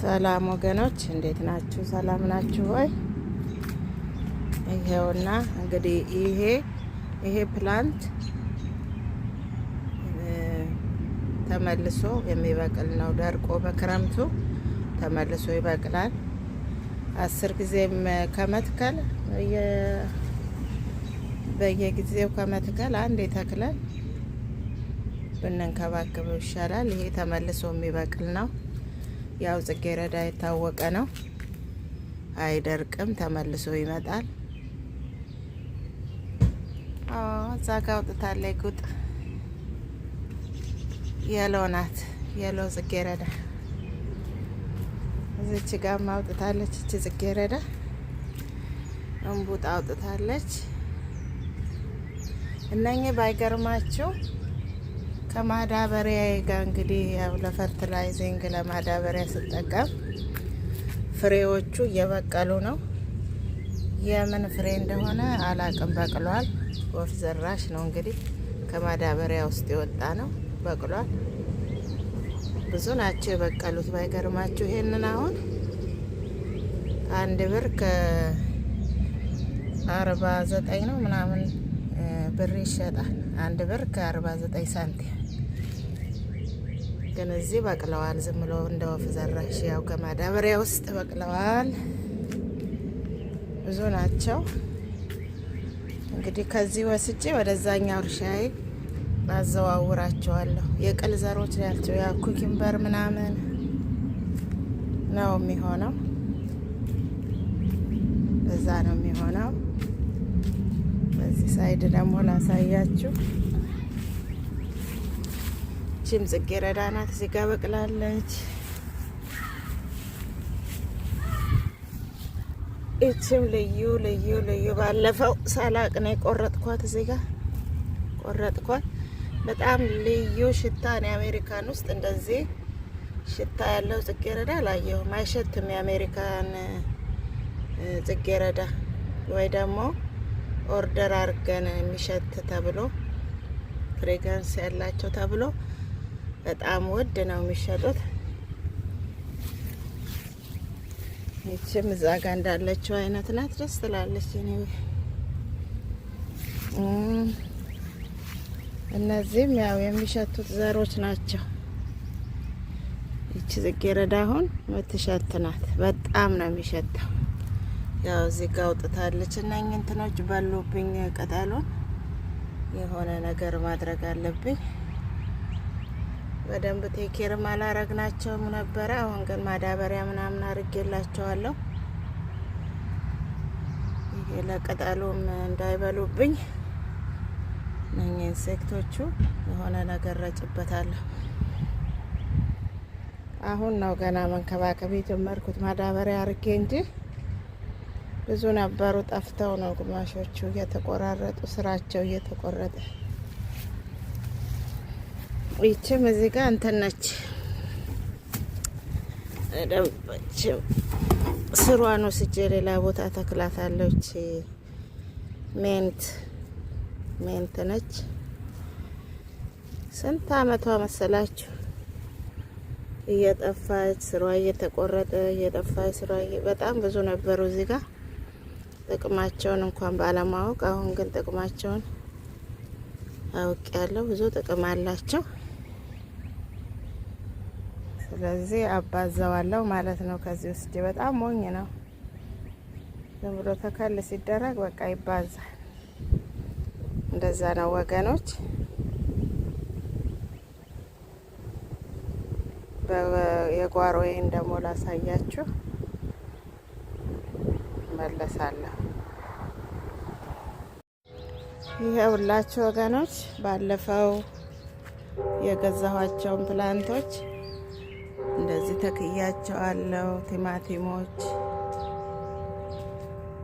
ሰላም ወገኖች እንዴት ናችሁ? ሰላም ናችሁ ወይ? ይሄውና እንግዲህ ይሄ ፕላንት ተመልሶ የሚበቅል ነው። ደርቆ በክረምቱ ተመልሶ ይበቅላል። 10 ጊዜም ከመትከል በየጊዜው ከመትከል አንዴ ተክለን ብንንከባከበው ይሻላል። ይሄ ተመልሶ የሚበቅል ነው። ያው ጽጌረዳ የታወቀ ነው፣ አይደርቅም፣ ተመልሶ ይመጣል። እዛ ጋ አውጥታለች ጉጥ የሎ ናት፣ የሎ ጽጌረዳ እዚች ጋር አውጥታለች። እቺ ጽጌረዳ እንቡጥ አውጥታለች። እነኚህ ባይገርማችሁ ከማዳበሪያ ጋር እንግዲህ ያው ለፈርቲላይዚንግ ለማዳበሪያ ስጠቀም ፍሬዎቹ እየበቀሉ ነው። የምን ፍሬ እንደሆነ አላቅም፣ በቅሏል። ወፍ ዘራሽ ነው እንግዲህ ከማዳበሪያ ውስጥ የወጣ ነው፣ በቅሏል። ብዙ ናቸው የበቀሉት ባይገርማችሁ። ይሄንን አሁን 1 ብር ከ49 ነው ምናምን ብር ይሸጣል። 1 ብር ከ49 ሳንቲም። ግን እዚህ በቅለዋል፣ ዝም ብሎ እንደ ወፍ ዘራሽ ያው ከማዳበሪያ ውስጥ በቅለዋል። ብዙ ናቸው። እንግዲህ ከዚህ ወስጄ ወደዛኛው እርሻዬ አዘዋውራቸዋለሁ። የቅል ዘሮች ናቸው። ያ ኩኪምበር ምናምን ነው የሚሆነው፣ እዛ ነው የሚሆነው። በዚህ ሳይድ ደግሞ ላሳያችሁ። ቺም ጽጌረዳ ናት፣ እዚህ ጋር በቅላለች። እቺም ልዩ ባለፈው ሳላቅ ነው የቆረጥኳት፣ እዚህ ጋር ቆረጥኳት። በጣም ልዩ ሽታ ነው። የአሜሪካን ውስጥ እንደዚህ ሽታ ያለው ጽጌረዳ አላየሁም። አይሸትም የአሜሪካን ጽጌረዳ፣ ወይ ደግሞ ኦርደር አድርገን የሚሸት ተብሎ ፍሬግራንስ ያላቸው ተብሎ በጣም ውድ ነው የሚሸጡት። ይችም እዛ ጋ እንዳለችው አይነት ናት፣ ደስ ትላለች። እነዚህም ያው የሚሸቱት ዘሮች ናቸው። ይቺ ጽጌረዳ አሁን የምትሸት ናት፣ በጣም ነው የሚሸተው። ያው እዚህ ጋ አውጥታለች። እነኝህ እንትኖች በሉብኝ ቅጠሉን፣ የሆነ ነገር ማድረግ አለብኝ። በደንብ ቴኬርም አላረግናቸውም ነበረ። አሁን ግን ማዳበሪያ ምናምን አርጌላቸዋለሁ። ይሄ ለቅጠሉም እንዳይበሉብኝ እነኝህ ኢንሴክቶቹ የሆነ ነገር ረጭበታለሁ። አሁን ነው ገና መንከባከብ የጀመርኩት ማዳበሪያ አርጌ እንጂ ብዙ ነበሩ፣ ጠፍተው ነው ግማሾቹ እየተቆራረጡ ስራቸው እየተቆረጠ። ይችም እዚህ ጋር እንትን ነች፣ ደንበችም ስሯን ወስጄ ሌላ ቦታ ተክላታለሁ። እቺ ሜንት ነች። ስንት አመቷ መሰላችሁ? እየጠፋች ስሯ እየተቆረጠ እየጠፋች ስሯ በጣም ብዙ ነበሩ እዚህ ጋር ጥቅማቸውን እንኳን ባለማወቅ። አሁን ግን ጥቅማቸውን አውቅ ያለው ብዙ ጥቅም አላቸው። ስለዚህ አባዛዋለሁ ማለት ነው። ከዚህ ውስጥ በጣም ሞኝ ነው። ዝም ብሎ ተከል ሲደረግ በቃ ይባዛል። እንደዛ ነው ወገኖች። የጓሮዬን ደግሞ ላሳያችሁ መለሳለሁ። ይሄ ሁላችሁ ወገኖች ባለፈው የገዛኋቸውን ፕላንቶች እንደዚህ ተክያቸዋለሁ። ቲማቲሞች፣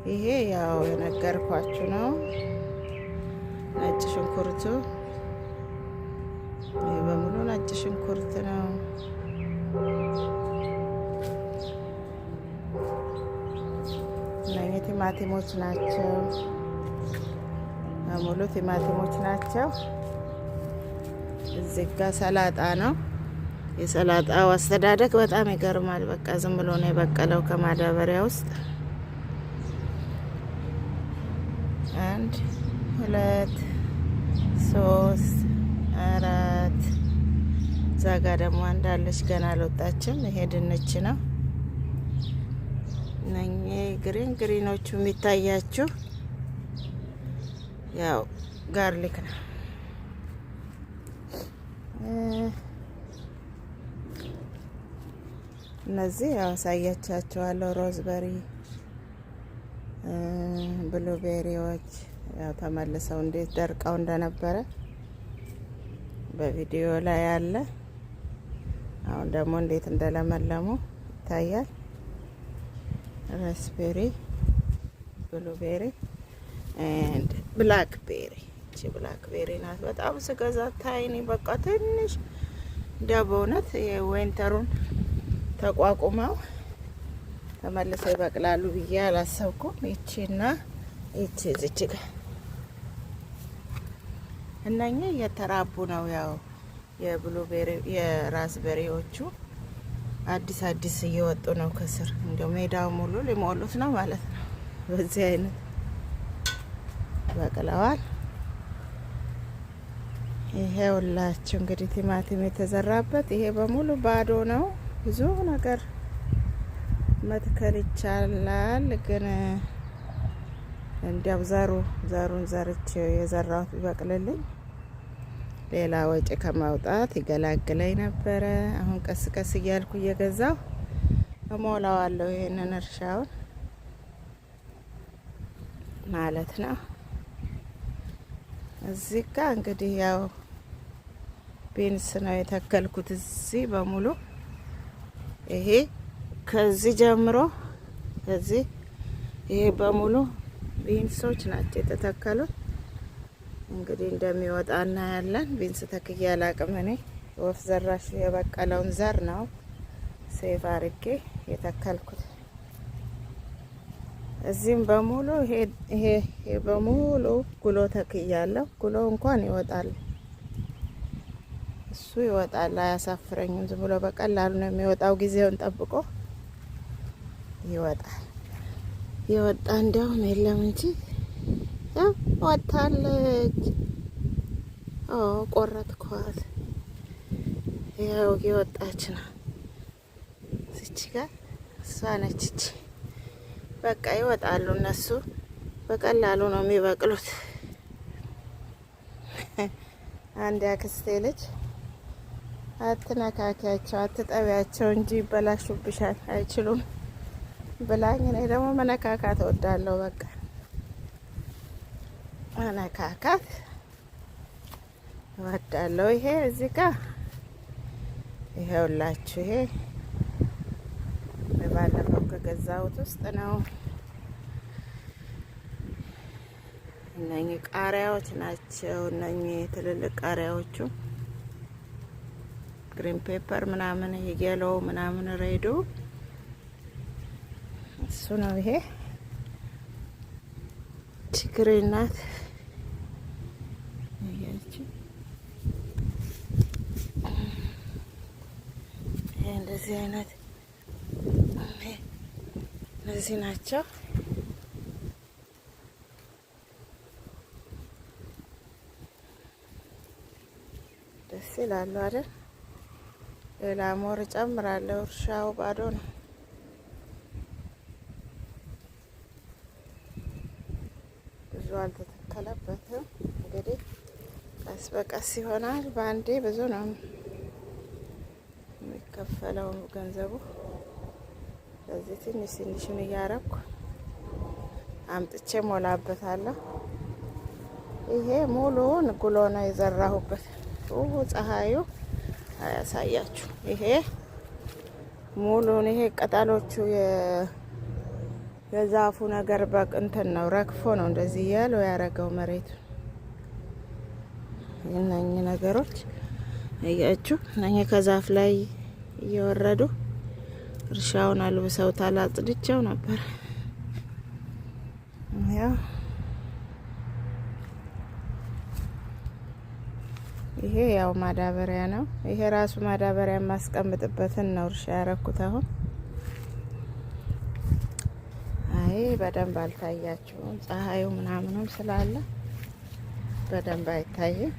ይሄ ያው የነገርኳችሁ ነው። ነጭ ሽንኩርቱ፣ ይሄ በሙሉ ነጭ ሽንኩርት ነው። እነዚህ ቲማቲሞች ናቸው፣ በሙሉ ቲማቲሞች ናቸው። እዚህ ጋር ሰላጣ ነው። የሰላጣው አስተዳደግ በጣም ይገርማል። በቃ ዝም ብሎ ነው የበቀለው ከማዳበሪያ ውስጥ። 1 2 3 4 ዛጋ ደግሞ አንዳለች ገና አልወጣችም። ይሄ ድንች ነው። እነኚህ ግሪኖቹ የሚታያችሁ ያው ጋርሊክ ነው። እነዚህ ያው አሳያቻቸዋለሁ። ሮዝበሪ፣ ብሉቤሪዎች ያው ተመልሰው እንዴት ደርቀው እንደነበረ በቪዲዮ ላይ አለ። አሁን ደግሞ እንዴት እንደለመለሙ ይታያል። ራስቤሪ፣ ብሉቤሪ ኤንድ ብላክቤሪ። እቺ ብላክቤሪ ናት። በጣም ስገዛ ታይኒ በቃ ትንሽ እንዲያ በእውነት የዊንተሩን ተቋቁመው ተመልሰው ይበቅላሉ ብዬ አላሰብኩም። ይቺና ይቺ እዚች ጋር እነኚህ እየተራቡ ነው። ያው የብሉቤሪ የራስቤሪዎቹ አዲስ እየወጡ ነው ከስር። እንደው ሜዳው ሙሉ ሊሞሉት ነው ማለት ነው። በዚህ አይነት በቅለዋል። ይሄ ሁላችሁ እንግዲህ ቲማቲም የተዘራበት ይሄ በሙሉ ባዶ ነው። ብዙ ነገር መትከል ይቻላል፣ ግን እንዲያው ዘሩን ዘርቼ የዘራሁት ቢበቅልልኝ ሌላ ወጪ ከማውጣት ይገላግለኝ ነበረ። አሁን ቀስ ቀስ እያልኩ እየገዛሁ እሞላዋለሁ ይሄንን እርሻውን ማለት ነው። እዚህ ጋር እንግዲህ ያው ቢንስ ነው የተከልኩት። እዚህ በሙሉ ይሄ ከዚህ ጀምሮ ከዚህ ይሄ በሙሉ ቢንሶች ናቸው የተተከሉት። እንግዲህ እንደሚወጣ እናያለን። ቢንስ ተክዬ አላቅም እኔ። ወፍ ዘራሽ የበቀለውን ዘር ነው ሴቭ አርጌ የተከልኩት። እዚህም በሙሉ ይሄ በሙሉ ጉሎ ተክያለሁ። ጉሎ እንኳን ይወጣል፣ እሱ ይወጣል፣ አያሳፍረኝም። ዝም ብሎ በቀላሉ ነው የሚወጣው። ጊዜውን ጠብቆ ይወጣል። የወጣ እንዲያውም የለም እንጂ ያው ወጣለች። ቆረጥኳት። ያው የወጣች ነው። እቺ ጋር እሷ ነች። እቺ በቃ ይወጣሉ። እነሱ በቀላሉ ነው የሚበቅሉት። አንድ ያክስቴ ልጅ አትነካኪያቸው፣ አትጠቢያቸው እንጂ ይበላሹብሻል፣ አይችሉም ብላኝ፣ እኔ ደግሞ መነካካት እወዳለሁ። በቃ መነካካት እወዳለሁ። ይሄ እዚህ ጋር ይሄውላችሁ፣ ይሄ ባለፈው ከገዛሁት ውስጥ ነው። እነኚህ ቃሪያዎች ናቸው። እነኚህ ትልልቅ ቃሪያዎቹ ግሪን ፔፐር ምናምን የየሎው ምናምን ሬዱ እሱ ነው። ይሄ ችግር ናት። እንደዚህ አይነት እነዚህ ናቸው። ደስ ይላሉ አይደል? ሌላ ሞር ጨምራለሁ። እርሻው ባዶ ነው። ብዙ አልተተከለበትም። እንግዲህ ቀስ በቀስ ይሆናል። በአንዴ ብዙ ነው የሚከፈለው ገንዘቡ። ስለዚህ ትንሽ ትንሽን እያረኩ አምጥቼ ሞላበታለሁ። ይሄ ሙሉውን ጉሎ ነው የዘራሁበት። ፀሐዩ አያሳያችሁ። ይሄ ሙሉውን ይሄ ቅጠሎቹ የዛፉ ነገር በቅንትን ነው ረግፎ ነው እንደዚህ እያለው ያረገው መሬቱ። እነኚህ ነገሮች እያችሁ እነኚህ ከዛፍ ላይ እየወረዱ እርሻውን አልብሰውታል። አጽድቼው ነበር። ያው ይሄ ያው ማዳበሪያ ነው። ይሄ ራሱ ማዳበሪያ የማስቀምጥበትን ነው እርሻ ያረኩት። አሁን አይ በደንብ አልታያችሁም፣ ፀሐዩ ምናምንም ስላለ በደንብ አይታይም።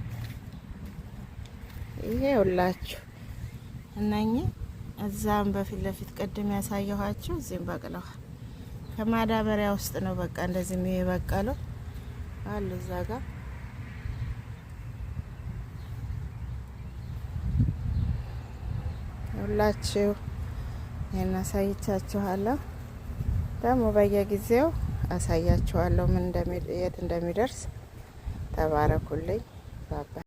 ይሄ ሁላችሁ እነኚህ እዛም በፊት ለፊት ቅድም ያሳየኋችሁ እዚህም በቅለዋል። ከማዳበሪያ ውስጥ ነው በቃ እንደዚህ የሚበቀለው አሉ እዛ ጋር ሁላችሁ። ይሄን አሳይቻችኋለሁ። ደግሞ በየጊዜው አሳያችኋለሁ ምን የት እንደሚደርስ። ተባረኩልኝ ባባ